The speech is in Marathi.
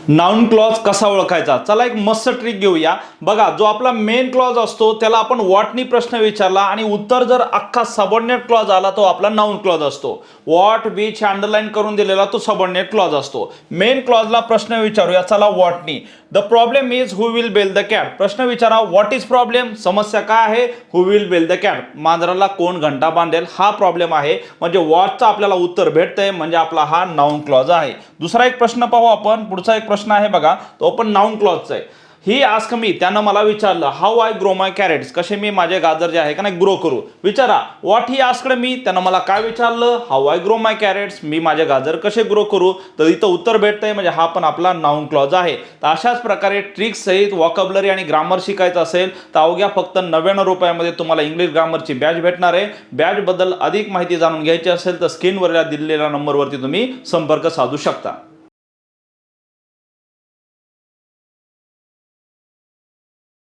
नाउन क्लॉज कसा ओळखायचा, चला एक मस्त ट्रिक घेऊया। बघा, जो आपला मेन क्लॉज असतो त्याला आपण व्हॉटनी प्रश्न विचारला आणि उत्तर जर अख्खा सबऑर्डिनेट क्लॉज आला तो आपला नाउन क्लॉज असतो। व्हॉट विच अंडरलाइन करून दिलेला तो सबऑर्डिनेट क्लॉज असतो। मेन क्लॉजला प्रश्न विचारूया चला व्हॉटनी। The problem is who will bell the cat. प्रश्न विचारा व्हॉट इज प्रॉब्लेम, समस्या काय आहे, who will bell the cat, मांजराला कोण घंटा बांधेल, हा प्रॉब्लेम आहे। म्हणजे व्हॉटचं आपल्याला उत्तर भेटतंय, म्हणजे आपला हा नाउन क्लॉज आहे। दुसरा एक प्रश्न पाहू आपण, पुढचा एक प्रश्न आहे बघा, तो पण नाउन क्लॉजचा आहे। ही आस्क मी, त्यानं मला विचारलं how I grow my carrots, कसे मी माझे गाजर जे आहे का नाही ग्रो करू। विचारा व्हॉट ही आस्क्ड मी, त्यानं मला काय विचारलं, how I grow my carrots, मी माझे गाजर कसे ग्रो करू, तर इथं उत्तर भेटतंय, म्हणजे हा पण आपला नाउन क्लॉज आहे। तर अशाच प्रकारे ट्रिक्स सहित वॉकॅब्युलरी आणि ग्रामर शिकायचं असेल तर अवघ्या फक्त 99 रुपयामध्ये तुम्हाला इंग्लिश ग्रामरची बॅच भेटणार आहे। बॅच बद्दल अधिक माहिती जाणून घ्यायची असेल तर स्क्रीनवर दिलेल्या नंबरवरती तुम्ही संपर्क साधू शकता।